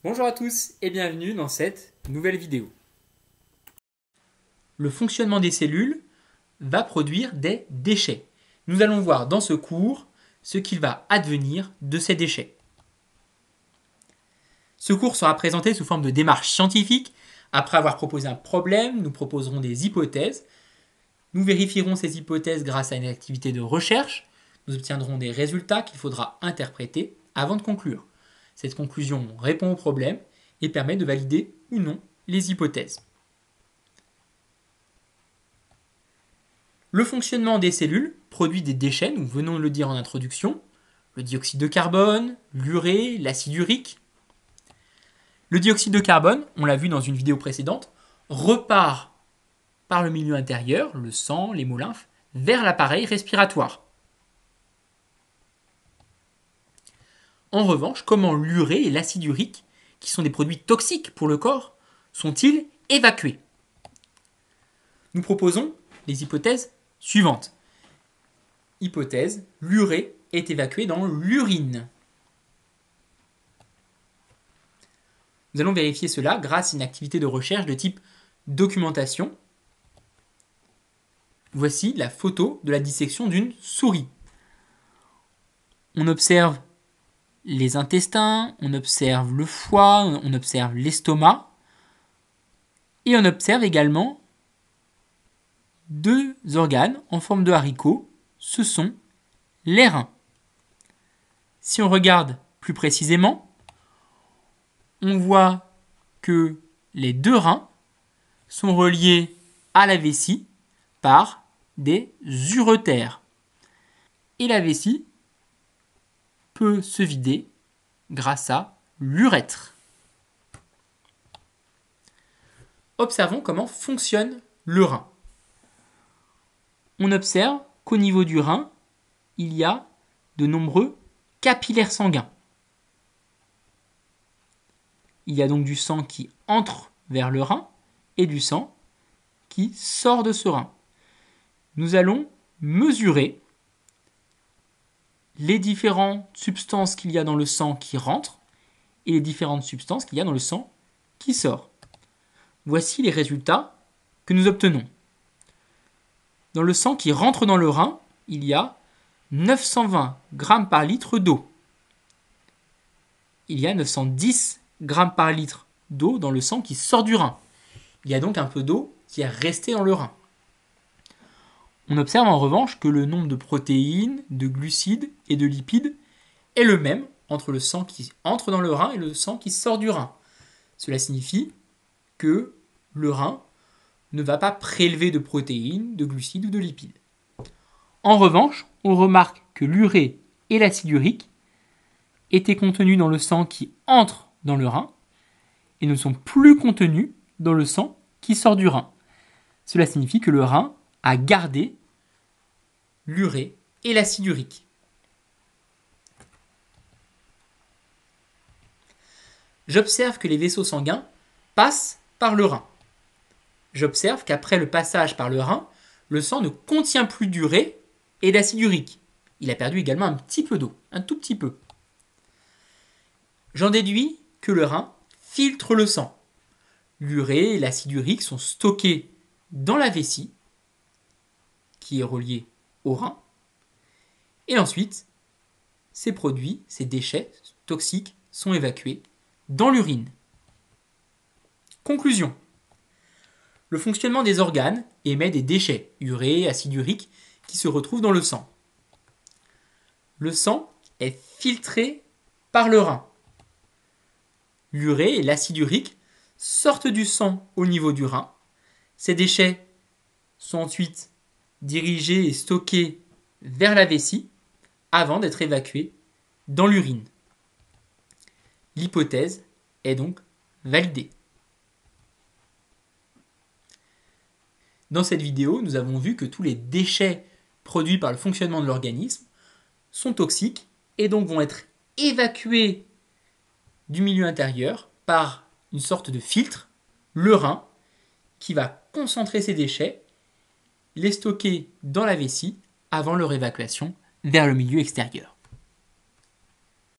Bonjour à tous et bienvenue dans cette nouvelle vidéo. Le fonctionnement des cellules va produire des déchets. Nous allons voir dans ce cours ce qu'il va advenir de ces déchets. Ce cours sera présenté sous forme de démarche scientifique. Après avoir proposé un problème, nous proposerons des hypothèses. Nous vérifierons ces hypothèses grâce à une activité de recherche. Nous obtiendrons des résultats qu'il faudra interpréter avant de conclure. Cette conclusion répond au problème et permet de valider ou non les hypothèses. Le fonctionnement des cellules produit des déchets, nous venons de le dire en introduction, le dioxyde de carbone, l'urée, l'acide urique. Le dioxyde de carbone, on l'a vu dans une vidéo précédente, repart par le milieu intérieur, le sang, l'hémolymphe, vers l'appareil respiratoire. En revanche, comment l'urée et l'acide urique, qui sont des produits toxiques pour le corps, sont-ils évacués? Nous proposons les hypothèses suivantes. Hypothèse, l'urée est évacuée dans l'urine. Nous allons vérifier cela grâce à une activité de recherche de type documentation. Voici la photo de la dissection d'une souris. On observe les intestins, on observe le foie, on observe l'estomac et on observe également deux organes en forme de haricot, ce sont les reins. Si on regarde plus précisément, on voit que les deux reins sont reliés à la vessie par des uretères. Et la vessie peut se vider grâce à l'urètre. Observons comment fonctionne le rein. On observe qu'au niveau du rein, il y a de nombreux capillaires sanguins. Il y a donc du sang qui entre vers le rein et du sang qui sort de ce rein. Nous allons mesurer les différentes substances qu'il y a dans le sang qui rentrent et les différentes substances qu'il y a dans le sang qui sort. Voici les résultats que nous obtenons. Dans le sang qui rentre dans le rein, il y a 920 grammes par litre d'eau. Il y a 910 grammes par litre d'eau dans le sang qui sort du rein. Il y a donc un peu d'eau qui est restée dans le rein. On observe en revanche que le nombre de protéines, de glucides et de lipides est le même entre le sang qui entre dans le rein et le sang qui sort du rein. Cela signifie que le rein ne va pas prélever de protéines, de glucides ou de lipides. En revanche, on remarque que l'urée et l'acide urique étaient contenus dans le sang qui entre dans le rein et ne sont plus contenus dans le sang qui sort du rein. Cela signifie que le rein a gardé l'urée et l'acide urique. J'observe que les vaisseaux sanguins passent par le rein. J'observe qu'après le passage par le rein, le sang ne contient plus d'urée et d'acide urique. Il a perdu également un petit peu d'eau, un tout petit peu. J'en déduis que le rein filtre le sang. L'urée et l'acide urique sont stockés dans la vessie, qui est reliée au rein, et ensuite, ces produits, ces déchets toxiques sont évacués dans l'urine. Conclusion. Le fonctionnement des organes émet des déchets, urée, acide urique, qui se retrouvent dans le sang. Le sang est filtré par le rein. L'urée et l'acide urique sortent du sang au niveau du rein. Ces déchets sont ensuite dirigés et stockés vers la vessie avant d'être évacués dans l'urine. L'hypothèse est donc validée. Dans cette vidéo, nous avons vu que tous les déchets produits par le fonctionnement de l'organisme sont toxiques et donc vont être évacués du milieu intérieur par une sorte de filtre, le rein, qui va concentrer ces déchets, les stocker dans la vessie avant leur évacuation vers le milieu extérieur.